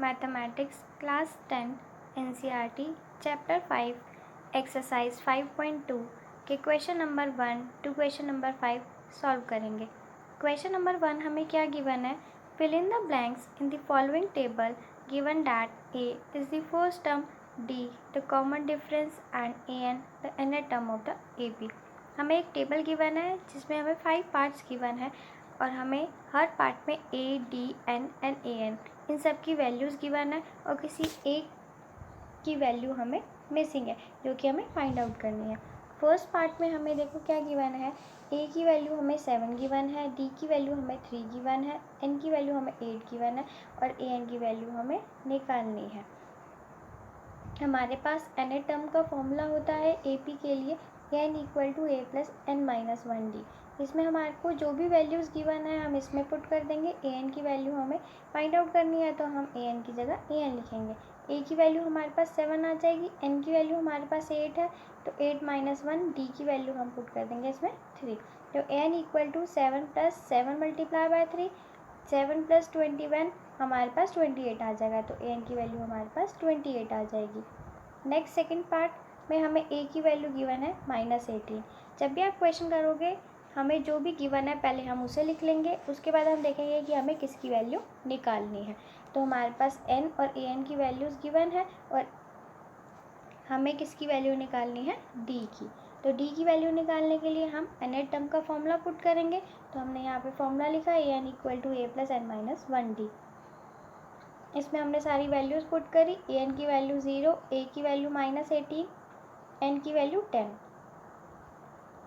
Mathematics class 10 NCERT chapter 5 exercise 5.2 के question number 1 to question number 5 solve करेंगे। Question number 1 हमें क्या given है, fill in the blanks in the following table given that a is the first term, d the common difference and a n the nth term of the A B. हमें एक table given है जिसमें हमें 5 parts given है और हमें हर part में a d n and a n इन सब की वैल्यूज़ गिवन है और किसी एक की वैल्यू हमें मिसिंग है जो कि हमें फाइंड आउट करनी है। फर्स्ट पार्ट में हमें देखो क्या गिवन है, ए की वैल्यू हमें 7 गिवन है, डी की वैल्यू हमें 3 गिवन है, एन की वैल्यू हमें 8 गिवन है और ए एन की वैल्यू हमें निकालनी है। हमारे पास एन टर्म का फॉर्मूला होता है ए पी के लिए n equal to a plus n minus 1 d. इसमें हमारे को जो भी वैल्यूज़ गिवन है हम इसमें पुट कर देंगे। ए एन की वैल्यू हमें फाइंड आउट करनी है तो हम ए एन की जगह ए एन लिखेंगे। ए की वैल्यू हमारे पास 7 आ जाएगी, एन की वैल्यू हमारे पास 8 है तो 8 माइनस 1, डी की वैल्यू हम पुट कर देंगे इसमें 3। तो a n equal to 7 plus 7 multiply by 3, 7 plus 21 हमारे पास 28 आ जाएगा तो ए एन की वैल्यू हमारे पास 28 आ जाएगी। नेक्स्ट सेकंड पार्ट में हमें ए की वैल्यू गिवन है -18। जब भी आप क्वेश्चन करोगे हमें जो भी गिवन है पहले हम उसे लिख लेंगे, उसके बाद हम देखेंगे कि हमें किसकी वैल्यू निकालनी है। तो हमारे पास एन और ए एन की वैल्यूज़ गिवन है और हमें किसकी वैल्यू निकालनी है, डी की। तो डी की वैल्यू निकालने के लिए हम nth टर्म का फॉर्मूला पुट करेंगे। तो हमने यहाँ पे फॉर्मूला लिखा है a n equal to a plus n minus 1 d. इसमें हमने सारी वैल्यूज़ पुट करी, ए एन की वैल्यू 0, ए की वैल्यू -18, एन की वैल्यू 10।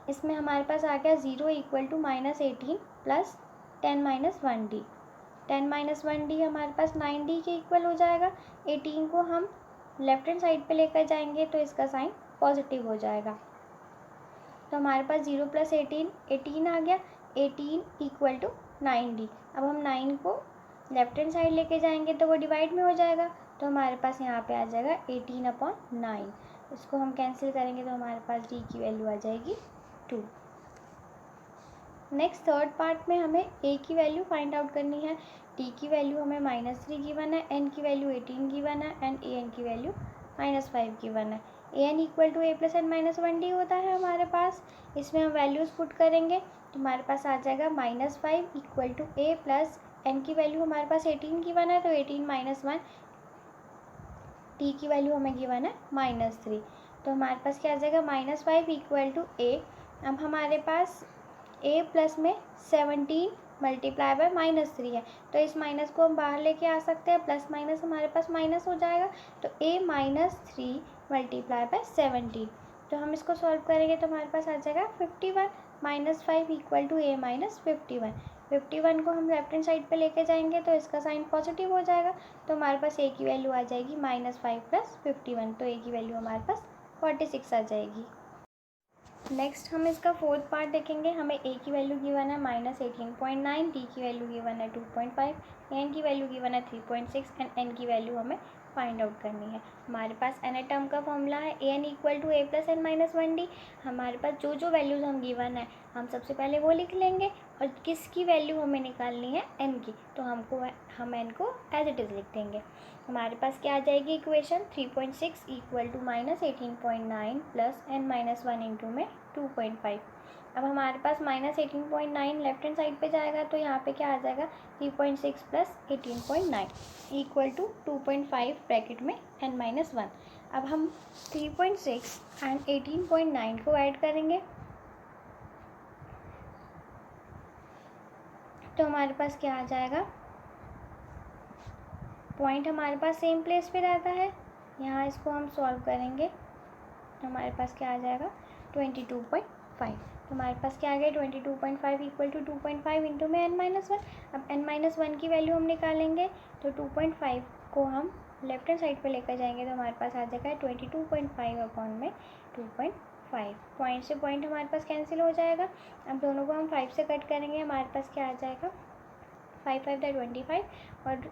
इसमें हमारे पास आ गया 0 equal to -18 plus 10 minus 1 d. 10 minus 1 d हमारे पास 9 डी के इक्वल हो जाएगा। 18 को हम लेफ्ट हैंड साइड पे लेकर जाएंगे तो इसका साइन पॉजिटिव हो जाएगा। तो हमारे पास 0 प्लस 18 आ गया, 18 इक्वल टू 9 डी। अब हम 9 को लेफ्ट हैंड साइड लेके जाएंगे तो वो डिवाइड में हो जाएगा तो हमारे पास यहाँ पे आ जाएगा 18/9। इसको हम कैंसिल करेंगे तो हमारे पास डी की वैल्यू आ जाएगी 2। नेक्स्ट थर्ड पार्ट में हमें ए की वैल्यू फाइंड आउट करनी है। डी की वैल्यू हमें -3 गिवन है, एन की वैल्यू 18 गिवन है एंड ए एन की वैल्यू -5 गिवन है। A n equal to a plus n minus 1 d होता है हमारे पास। इसमें हम वैल्यूज़ पुट करेंगे तो हमारे पास आ जाएगा -5 equal to a plus n की वैल्यू हमारे पास 18 गिवन है तो 18 माइनस 1, टी की वैल्यू हमें गिवन है -3। तो हमारे पास क्या आ जाएगा -5 इक्वल टू ए। अब हमारे पास ए प्लस में 17 मल्टीप्लाई बाय -3 है तो इस माइनस को हम बाहर लेके आ सकते हैं, प्लस माइनस हमारे पास माइनस हो जाएगा तो a -3 मल्टीप्लाई बाय 17। तो हम इसको सॉल्व करेंगे तो हमारे पास आ जाएगा 51 -5 इक्वल टू a -51। 51 को हम लेफ्ट हैंड साइड पे लेके जाएंगे तो इसका साइन पॉजिटिव हो जाएगा तो हमारे पास a की वैल्यू आ जाएगी -5 प्लस 51 तो a की वैल्यू हमारे पास 46 आ जाएगी। नेक्स्ट हम इसका फोर्थ पार्ट देखेंगे। हमें ए की वैल्यू गिवन है -18.9, डी की वैल्यू गिवन है 2.5, एन की वैल्यू गिवन है 3.6 एंड एन की वैल्यू हमें फाइंड आउट करनी है। हमारे पास एन टर्म का फॉर्मूला है a n equal to a plus n minus 1 d. हमारे पास जो जो वैल्यूज़ हम गिवन है हम सबसे पहले वो लिख लेंगे और किसकी वैल्यू हमें निकालनी है, एन की, तो हम एन को एज इट इज़ लिख देंगे। हमारे पास क्या आ जाएगी equation 3.6 equal to -18.9 plus n minus 1 into में 2.5। अब हमारे पास -18.9 लेफ्ट हैंड साइड पे जाएगा तो यहाँ पे क्या आ जाएगा 3.6 प्लस 18.9 इक्वल टू 2.5 ब्रैकेट में एन माइनस 1। अब हम 3.6 एंड 18.9 को ऐड करेंगे तो हमारे पास क्या आ जाएगा, पॉइंट हमारे पास सेम प्लेस पे रहता है। यहाँ इसको हम सॉल्व करेंगे तो हमारे पास क्या आ जाएगा 22.5। तो हमारे पास क्या आ गया 22.5 इक्वल टू 2.5 इंटू में n-1। अब n-1 की वैल्यू हम निकालेंगे तो 2.5 को हम लेफ्ट हैंड साइड पे लेकर जाएंगे तो हमारे पास आ जाएगा 22.5 अपॉन में 2.5। पॉइंट से पॉइंट हमारे पास कैंसिल हो जाएगा। अब दोनों को हम 5 से कट करेंगे, हमारे पास क्या आ जाएगा 5 5 × 25 और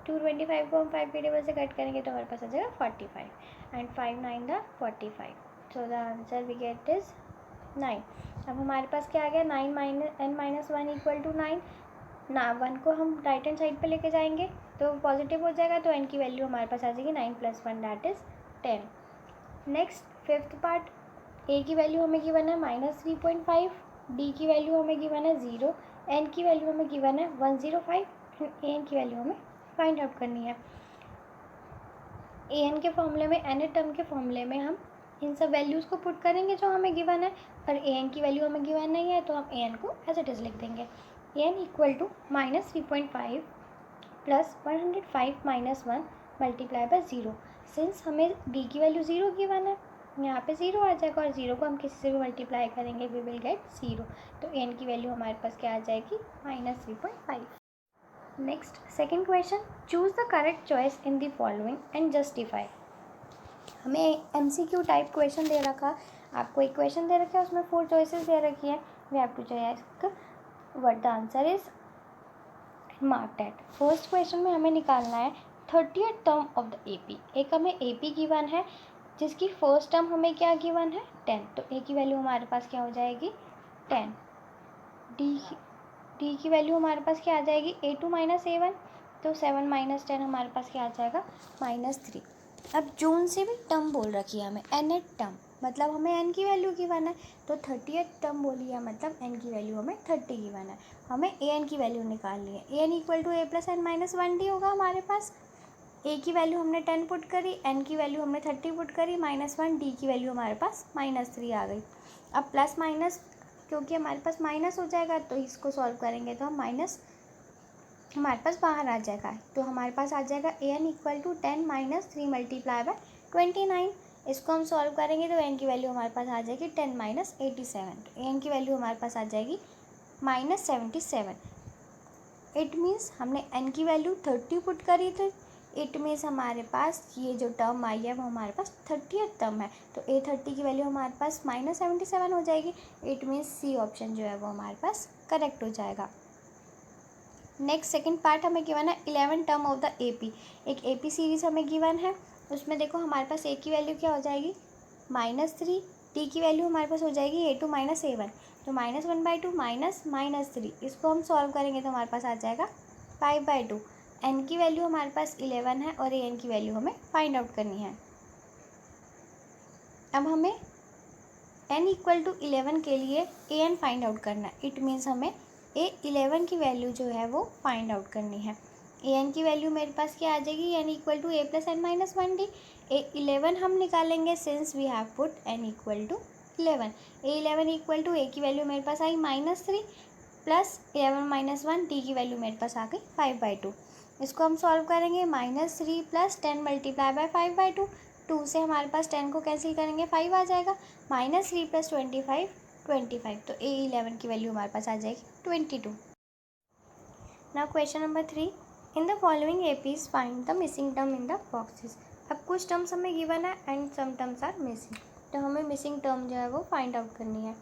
225 को हम 5 के टेबल से कट करेंगे तो हमारे पास आ जाएगा 45 and 5 9 the 45। So the answer we get is 9। अब हमारे पास क्या आ गया 9 n-1 इक्वल टू 9 ना 1 को हम राइट हैंड साइड पे लेके जाएंगे तो पॉजिटिव हो जाएगा, तो एन की वैल्यू हमारे पास आ जाएगी 9 + 1 that is 10। Next fifth part, a की वैल्यू हमें गिवन है -3.5, डी की वैल्यू हमें गिवन है 0, एन की वैल्यू हमें गिवन है 105, ए एन की वैल्यू हमें फाइंड आउट करनी है। ए एन के फॉर्मूले में, एन टर्म के फॉर्मूले में हम इन सब वैल्यूज़ को पुट करेंगे जो हमें गिवन है, और ए एन की वैल्यू हमें गिवन नहीं है तो हम ए एन को एज इट इज़ लिख देंगे। A n equal to -3.5 + 105 - 1 multiply by 0। Since हमें डी की वैल्यू 0 गिवन है, यहाँ पे 0 आ जाएगा, और 0 को हम किसी से भी मल्टीप्लाई करेंगे वी विल गेट 0। तो एन की वैल्यू हमारे पास क्या आ जाएगी, -3.5। Next second question, choose the correct choice in the following and justify. हमें MCQ टाइप क्वेश्चन दे रखा, आपको एक क्वेश्चन दे रखा है, उसमें 4 चॉइसेस दे रखी है, we have to choice what the answer is marked at. First question में हमें निकालना है 30th term of the AP। एक हमें AP गिवन है जिसकी फर्स्ट टर्म हमें क्या गिवन है 10, तो A की वैल्यू हमारे पास क्या हो जाएगी 10। डी की वैल्यू हमारे पास क्या आ जाएगी A2 - A1, तो 7 - 10 हमारे पास क्या आ जाएगा -3। अब जो उनसे भी टर्म बोल रखी है हमें nth टर्म, मतलब हमें n की वैल्यू गिवन है, तो 30th टर्म बोली है मतलब n की वैल्यू हमें 30 गिवन है, हमें an की वैल्यू निकालनी है। an equal to a + n - 1d होगा हमारे पास। a की वैल्यू हमने 10 पुट करी, n की वैल्यू हमने 30 पुट करी, -1, d की वैल्यू हमारे पास -3 आ गई। अब प्लस माइनस, क्योंकि हमारे पास माइनस हो जाएगा तो इसको सॉल्व करेंगे तो हम माइनस हमारे पास बाहर आ जाएगा, तो हमारे पास आ जाएगा an equal to 10 - 3 multiply by 29। इसको हम सॉल्व करेंगे तो n की वैल्यू हमारे पास आ जाएगी 10 - 87, तो an की वैल्यू हमारे पास आ जाएगी -77। इट मीन्स हमने n की वैल्यू 30 पुट करी थी, इट मीन्स हमारे पास ये जो टर्म आई है वो हमारे पास 30th टर्म है, तो A30 की वैल्यू हमारे पास -77 हो जाएगी। इट मीन्स सी ऑप्शन जो है वो हमारे पास करेक्ट हो जाएगा। नेक्स्ट सेकंड पार्ट हमें गिवन है 11 टर्म ऑफ द AP। एक AP सीरीज़ हमें गिवन है, उसमें देखो हमारे पास A की वैल्यू क्या हो जाएगी -3, D की वैल्यू हमारे पास हो जाएगी A2 - A1, तो -1/2 -3, इसको हम सॉल्व करेंगे तो हमारे पास आ जाएगा 5/2। n की वैल्यू हमारे पास 11 है और an की वैल्यू हमें फाइंड आउट करनी है। अब हमें n इक्वल टू 11 के लिए an फाइंड आउट करना है, इट मीन्स हमें A11 की वैल्यू जो है वो फाइंड आउट करनी है। an की वैल्यू मेरे पास क्या आ जाएगी, n equal to a + n - 1d। A11 हम निकालेंगे since we have put n equal to 11। A11 equal to a की वैल्यू मेरे पास आई -3 प्लस 11 - 1 d की वैल्यू मेरे पास आ गई 5/2। इसको हम सॉल्व करेंगे, -3 + 10 मल्टीप्लाई बाय 5/2, 2 से हमारे पास 10 को कैंसिल करेंगे 5 आ जाएगा, -3 + 25 तो A11 की वैल्यू हमारे पास आ जाएगी 22। Now question number 3, in the following APs find the missing term in the boxes. अब कुछ टर्म्स हमें गिवन है and some terms are missing, तो हमें मिसिंग टर्म जो है वो फाइंड आउट करनी है।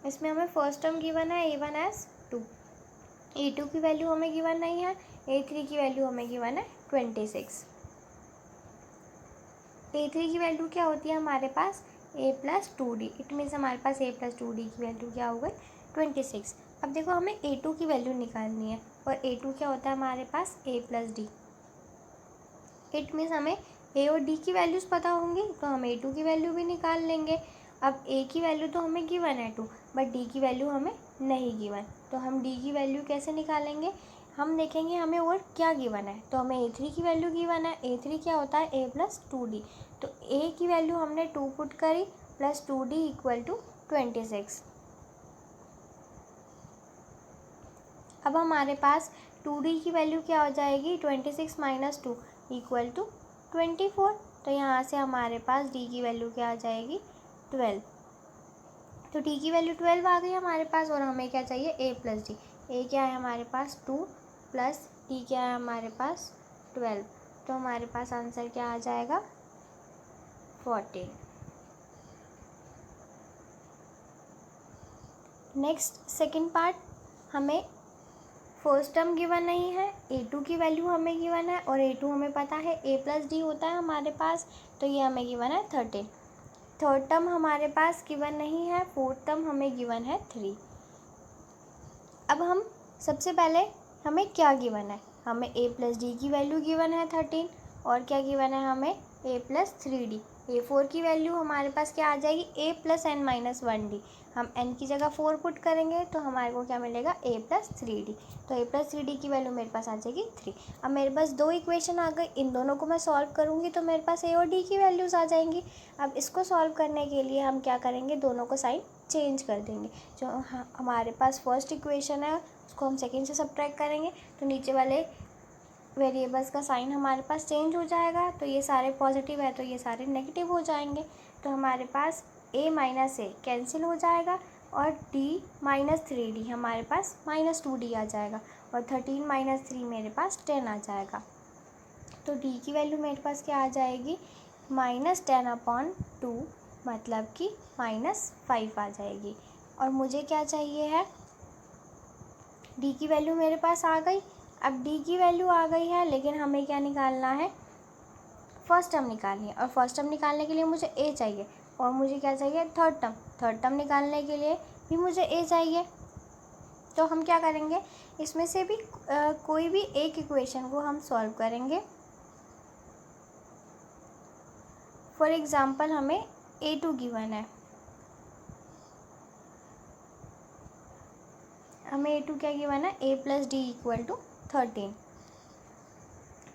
इसमें हमें फर्स्ट टर्म गिवन है A1 as 2, A2 की वैल्यू हमें गिवन नहीं है, A3 की वैल्यू हमें गिवन है 26। A3 की वैल्यू क्या होती है हमारे पास a + 2d, इट मीन्स हमारे पास a + 2d की वैल्यू क्या हो गई 26। अब देखो हमें A2 की वैल्यू निकालनी है, और A2 क्या होता है हमारे पास a + d, इट मीन्स हमें a और d की वैल्यूज़ पता होंगी तो हम A2 की वैल्यू भी निकाल लेंगे। अब a की वैल्यू तो हमें गिवन है 2, बट d की वैल्यू हमें नहीं गिवन, तो हम d की वैल्यू कैसे निकालेंगे, हम देखेंगे हमें और क्या गिवन है। तो हमें A3 की वैल्यू गिवन है, A3 क्या होता है a + 2d, तो a की वैल्यू हमने 2 पुट करी प्लस 2d इक्वल टू 26। अब हमारे पास 2d की वैल्यू क्या हो जाएगी 26 - 2 इक्वल टू 24, तो यहाँ से हमारे पास d की वैल्यू क्या आ जाएगी 12, तो d की वैल्यू 12 आ गई हमारे पास, और हमें क्या चाहिए a + d। a क्या है हमारे पास 2 प्लस d क्या है हमारे पास 12, तो हमारे पास आंसर क्या आ जाएगा 14। नेक्स्ट सेकंड पार्ट, हमें फर्स्ट टर्म गिवन नहीं है, A2 की वैल्यू हमें गिवन है, और A2 हमें पता है a + d होता है हमारे पास, तो ये हमें गिवन है 13। थर्ड टर्म हमारे पास गिवन नहीं है, फोर्थ टर्म हमें गिवन है 3। अब हम सबसे पहले हमें क्या गिवन है, हमें a प्लस डी की वैल्यू गिवन है 13 और क्या गिवन है हमें a प्लस 3d। a4 की वैल्यू हमारे पास क्या आ जाएगी a plus n minus 1d। हम n की जगह 4 पुट करेंगे तो हमारे को क्या मिलेगा a प्लस 3d। तो a प्लस 3d की वैल्यू मेरे पास आ जाएगी 3। अब मेरे पास दो इक्वेशन आ गई, इन दोनों को मैं सॉल्व करूँगी तो मेरे पास a और d की वैल्यूज़ आ जाएंगी। अब इसको सॉल्व करने के लिए हम क्या करेंगे, दोनों को साइन चेंज कर देंगे। जो हमारे पास फर्स्ट इक्वेशन है उसको हम सेकेंड से सब्ट्रैक्ट करेंगे तो नीचे वाले वेरिएबल्स का साइन हमारे पास चेंज हो जाएगा। तो ये सारे पॉजिटिव है तो ये सारे नेगेटिव हो जाएंगे। तो हमारे पास a माइनस a कैंसिल हो जाएगा और d माइनस 3d हमारे पास माइनस 2d आ जाएगा और 13 माइनस 3 मेरे पास 10 आ जाएगा। तो d की वैल्यू मेरे पास क्या आ जाएगी -10/2 मतलब कि -5 आ जाएगी। और मुझे क्या चाहिए है, d की वैल्यू मेरे पास आ गई। अब d की वैल्यू आ गई है लेकिन हमें क्या निकालना है, फर्स्ट टर्म निकालनी है। और फर्स्ट टर्म निकालने के लिए मुझे a चाहिए और मुझे क्या चाहिए थर्ड टर्म निकालने के लिए भी मुझे a चाहिए। तो हम क्या करेंगे, इसमें से भी कोई भी एक इक्वेशन को हम सॉल्व करेंगे। फॉर एग्ज़ाम्पल हमें a2 गिवन है, हमें a2 क्या गिवन है a plus d equal to 13।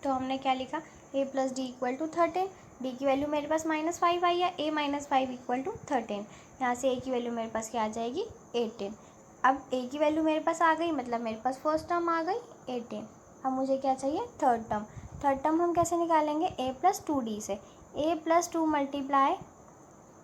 तो हमने क्या लिखा a plus d equal to 13। d की वैल्यू मेरे पास -5 आई है, a माइनस 5 इक्वल टू 13। यहाँ से a की वैल्यू मेरे पास क्या आ जाएगी 18। अब a की वैल्यू मेरे पास आ गई मतलब मेरे पास फर्स्ट टर्म आ गई 18। अब मुझे क्या चाहिए थर्ड टर्म हम कैसे निकालेंगे, a प्लस 2d से। a प्लस 2 मल्टीप्लाई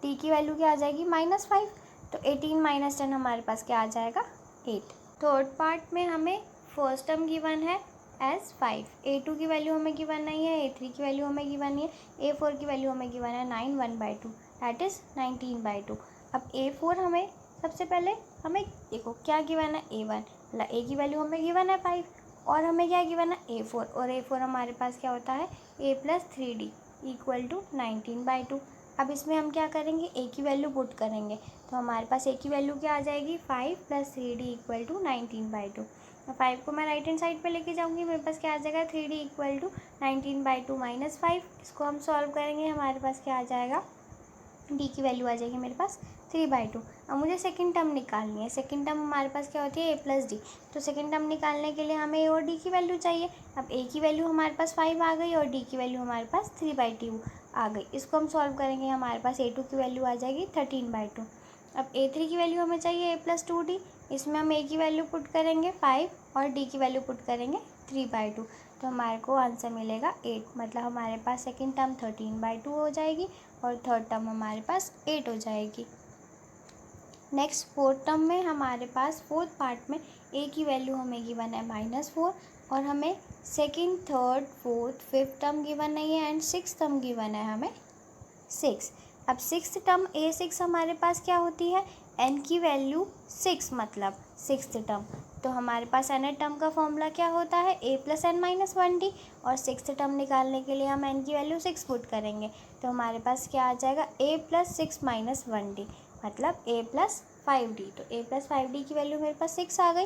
d की वैल्यू क्या आ जाएगी -5। तो 18 माइनस 10 हमारे पास क्या आ जाएगा 8। थर्ड पार्ट में हमें फर्स्ट टर्म गिवन है एज 5, a2 की वैल्यू हमें गिवन नहीं है, a3 की वैल्यू हमें गिवन नहीं है, a4 की वैल्यू हमें गिवन है 9 1/2 दैट इज़ 19/2। अब a4 हमें सबसे पहले हमें देखो क्या गिवन है a1 मतलब a की वैल्यू हमें गिवन है 5 और हमें क्या गिवन है a4 और a4 हमारे पास क्या होता है a plus 3d equal to 19/2। अब इसमें हम क्या करेंगे, a की वैल्यू पुट करेंगे तो हमारे पास a की वैल्यू क्या आ जाएगी 5 प्लस 3d इक्वल टू 19/2। 5 को मैं राइट हैंड साइड पे लेके जाऊंगी, मेरे पास क्या आ जाएगा 3d इक्वल टू 19/2 माइनस 5। इसको हम सॉल्व करेंगे, हमारे पास क्या आ जाएगा d की वैल्यू आ जाएगी मेरे पास 3/2। अब मुझे सेकंड टर्म निकालनी है। सेकंड टर्म हमारे पास क्या होती है a प्लस डी। तो सेकंड टर्म निकालने के लिए हमें a और d की वैल्यू चाहिए। अब a की वैल्यू हमारे पास 5 आ गई और d की वैल्यू हमारे पास 3/2 आ गई। इसको हम सॉल्व करेंगे, हमारे पास a2 की वैल्यू आ जाएगी 13/2। अब a3 की वैल्यू हमें चाहिए a प्लस 2d। इसमें हम a की वैल्यू पुट करेंगे 5 और d की वैल्यू पुट करेंगे 3/2। तो हमारे को आंसर मिलेगा 8 मतलब हमारे पास सेकंड टर्म 13/2 हो जाएगी और थर्ड टर्म हमारे पास 8 हो जाएगी। नेक्स्ट फोर्थ टर्म में हमारे पास फोर्थ पार्ट में a की वैल्यू हमें गिवन है -4 और हमें second third fourth fifth term given नहीं है एंड सिक्स टर्म गिवन है हमें 6। अब सिक्स टर्म a6 हमारे पास क्या होती है, n की वैल्यू 6 मतलब सिक्स टर्म। तो हमारे पास nth टर्म का फॉर्मूला क्या होता है a plus n minus 1d और सिक्स टर्म निकालने के लिए हम n की वैल्यू 6 पुट करेंगे तो हमारे पास क्या आ जाएगा a प्लस 6 माइनस 1d मतलब a प्लस 5d। तो a प्लस 5d की वैल्यू मेरे पास 6 आ गई।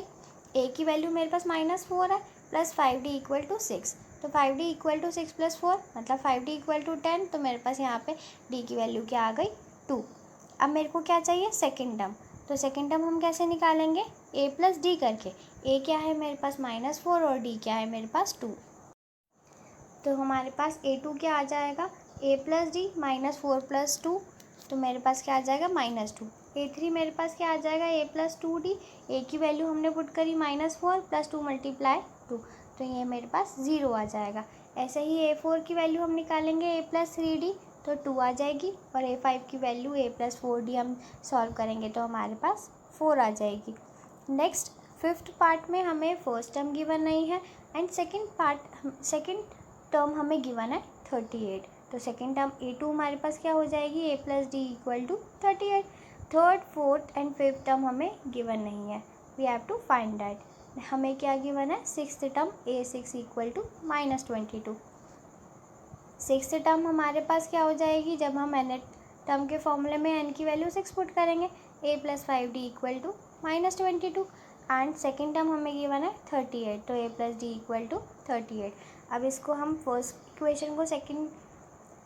a की वैल्यू मेरे पास -4 है प्लस 5d इक्वल टू 6। तो 5d इक्वल टू 6 प्लस 4 मतलब 5d इक्वल टू 10। तो मेरे पास यहाँ पे d की वैल्यू क्या आ गई 2। अब मेरे को क्या चाहिए सेकंड टर्म। तो सेकंड टर्म हम कैसे निकालेंगे, a प्लस डी करके। a क्या है मेरे पास -4 और d क्या है मेरे पास 2। तो हमारे पास a2 क्या आ जाएगा a प्लस डी -4 प्लस 2। तो मेरे पास क्या आ जाएगा -2। a3 मेरे पास क्या आ जाएगा a प्लस 2d। a की वैल्यू हमने पुट करी -4 प्लस 2 मल्टीप्लाई 2 तो ये मेरे पास 0 आ जाएगा। ऐसे ही a4 की वैल्यू हम निकालेंगे a प्लस 3d तो 2 आ जाएगी और a5 की वैल्यू a प्लस 4d हम सॉल्व करेंगे तो हमारे पास 4 आ जाएगी। नेक्स्ट फिफ्थ पार्ट में हमें फर्स्ट टर्म गिवन नहीं है एंड सेकेंड टर्म हमें गिवन है 38। तो सेकेंड टर्म a2 हमारे पास क्या हो जाएगी a plus d equal to 38। Third fourth and fifth term हमें गिवन नहीं है, we have to find that. हमें क्या गिवन है sixth term a6 equal to -22। Sixth term हमारे पास क्या हो जाएगी, जब हम nth टर्म के फॉर्मूले में n की वैल्यू 6 पुट करेंगे a plus 5d equal to -22। And second term हमें गिवन है 38, तो a plus d equal to 38। अब इसको हम फर्स्ट इक्वेशन को सेकेंड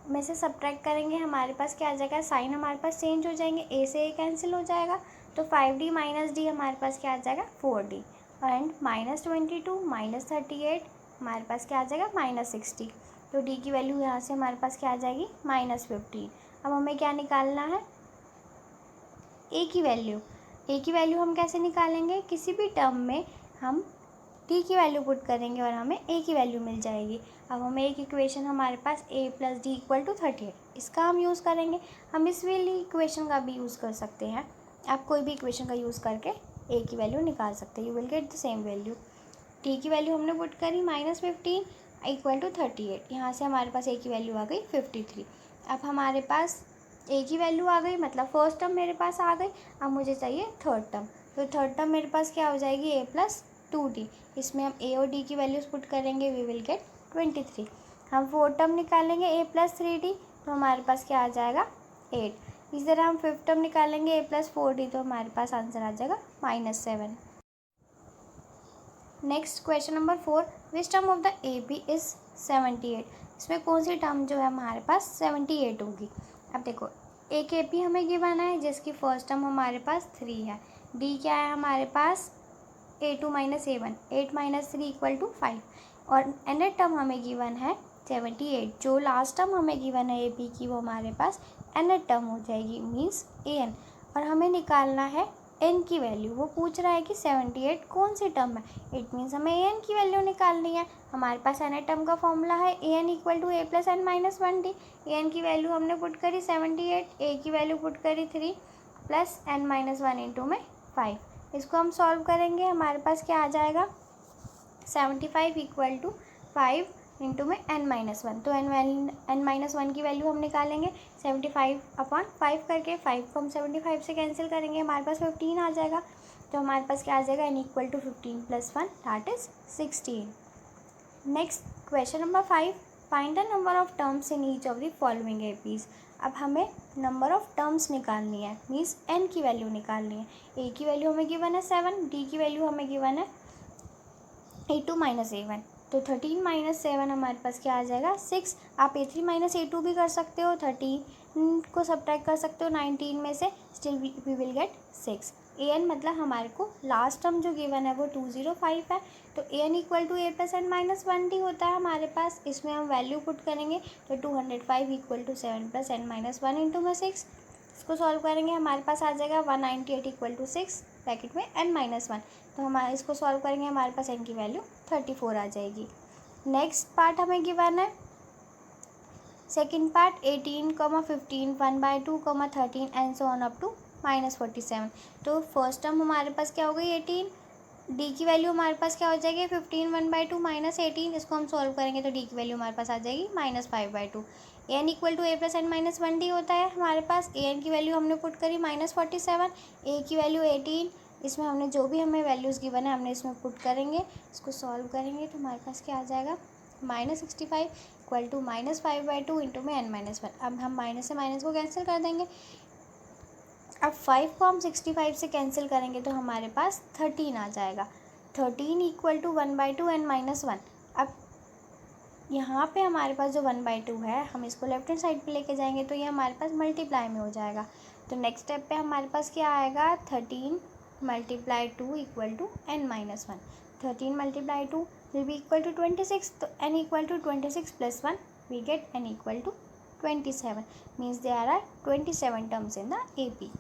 में से सब्ट्रैक्ट करेंगे, हमारे पास क्या आ जाएगा, साइन हमारे पास चेंज हो जाएंगे, a से a कैंसिल हो जाएगा, तो 5d माइनस डी हमारे पास क्या आ जाएगा 4d, एंड -22 माइनस 38 हमारे पास क्या आ जाएगा -60। तो d की वैल्यू यहाँ से हमारे पास क्या आ जाएगी -15। अब हमें क्या निकालना है, a की वैल्यू। a की वैल्यू हम कैसे निकालेंगे, किसी भी टर्म में हम d की वैल्यू पुट करेंगे और हमें a की वैल्यू मिल जाएगी। अब हमें एक इक्वेशन हमारे पास a plus d equal to 38, इसका हम यूज़ करेंगे। हम इस वाली इक्वेशन का भी यूज़ कर सकते हैं, आप कोई भी इक्वेशन का यूज़ करके a की वैल्यू निकाल सकते हैं, you will get the same value. t की वैल्यू हमने पुट करी -15 इक्वल टू 38, यहाँ से हमारे पास a की वैल्यू आ गई 53। अब हमारे पास a की वैल्यू आ गई, मतलब फर्स्ट टर्म मेरे पास आ गई। अब मुझे चाहिए थर्ड टर्म, तो थर्ड टर्म मेरे पास क्या हो जाएगी a प्लस 2d, इसमें हम a और d की वैल्यूज़ पुट करेंगे, वी विल गेट 23। हम फोर्थ टर्म निकालेंगे a प्लस 3d, तो हमारे पास क्या आ जाएगा 8। इसी तरह हम फिफ्थ टर्म निकालेंगे a प्लस 4d, तो हमारे पास आंसर आ जाएगा -7। Next question number 4, which term of the AP is 78। इसमें कौन सी टर्म जो है हमारे पास 78 होगी। अब देखो, एक AP हमें गिवन है जिसकी फर्स्ट टर्म हमारे पास 3 है, D क्या है हमारे पास A2 minus A1, 8 minus 3 equal to 5, और nth टर्म हमें गिवन है 78। जो लास्ट टर्म हमें गिवन है AP की वो हमारे पास nth टर्म हो जाएगी, मीन्स AN, और हमें निकालना है n की वैल्यू। वो पूछ रहा है कि 78 कौन सी टर्म है, इट मीन्स हमें an की वैल्यू निकालनी है। हमारे पास nth टर्म का फॉर्मूला है an equal to a plus n minus 1d। an की वैल्यू हमने पुट करी 78, a की वैल्यू पुट करी 3 प्लस n माइनस 1 इंटू में 5। इसको हम सॉल्व करेंगे, हमारे पास क्या आ जाएगा 75 इक्वल टू 5 इंटू में n माइनस 1, तो n माइनस 1 की वैल्यू हम निकालेंगे 75 अपॉन 5 करके, 5 को हम 75 से कैंसिल करेंगे, हमारे पास 15 आ जाएगा। तो हमारे पास क्या आ जाएगा n equal to 15 plus 1 that is 16। Next question number 5, find the number of terms in each of the following APs। अब हमें नंबर ऑफ टर्म्स निकालनी है, मीन्स n की वैल्यू निकालनी है। a की वैल्यू हमें गिवन है 7, d की वैल्यू हमें गिवन है A2 माइनस A1, तो 13 माइनस 7 हमारे पास क्या आ जाएगा 6। आप A3 माइनस A2 भी कर सकते हो, 13 को सब्ट्रैक्ट कर सकते हो 19 में से, still we will get 6। an मतलब हमारे को लास्ट टर्म जो गिवन है वो 205 है, तो an equal to a plus n minus 1d होता है हमारे पास। इसमें हम वैल्यू पुट करेंगे, तो 205 equal to 7 plus n minus 1 into में 6। इसको सॉल्व करेंगे, हमारे पास आ जाएगा 198 इक्वल टू 6 ब्रैकेट में n माइनस 1, तो हमारे इसको सॉल्व करेंगे, हमारे पास n की वैल्यू 34 आ जाएगी। नेक्स्ट पार्ट हमें गिवन है, second part 18, 15, 1/2, 13 and so on up to -47। तो फर्स्ट टर्म हमारे पास क्या हो गई 18, d की वैल्यू हमारे पास क्या हो जाएगी 15, 1/2 -18। इसको हम सॉल्व करेंगे तो d की वैल्यू हमारे पास आ जाएगी -5/2। an equal to a plus n minus 1d होता है हमारे पास। an की वैल्यू हमने पुट करी -47, a की वैल्यू 18, इसमें हमने जो भी हमें वैल्यूज़ गिवन है हमने इसमें पुट करेंगे। इसको सॉल्व करेंगे तो हमारे पास क्या आ जाएगा -65 इक्वल टू -5/2 इंटू में n माइनस 1। अब हम माइनस से माइनस को कैंसिल कर देंगे। अब 5 को हम 65 से कैंसिल करेंगे तो हमारे पास 13 आ जाएगा। 13 इक्वल टू 1/2 n माइनस 1। अब यहाँ पे हमारे पास जो 1/2 है, हम इसको लेफ्ट हैंड साइड पे लेके जाएंगे तो ये हमारे पास मल्टीप्लाई में हो जाएगा। तो नेक्स्ट स्टेप पे हमारे पास क्या आएगा 13 multiply 2 equal to n minus 1। 13 multiply 2 will be equal to 26, तो n equal to 26 plus 1 we get n equal to 27, means there are 27 terms in the AP।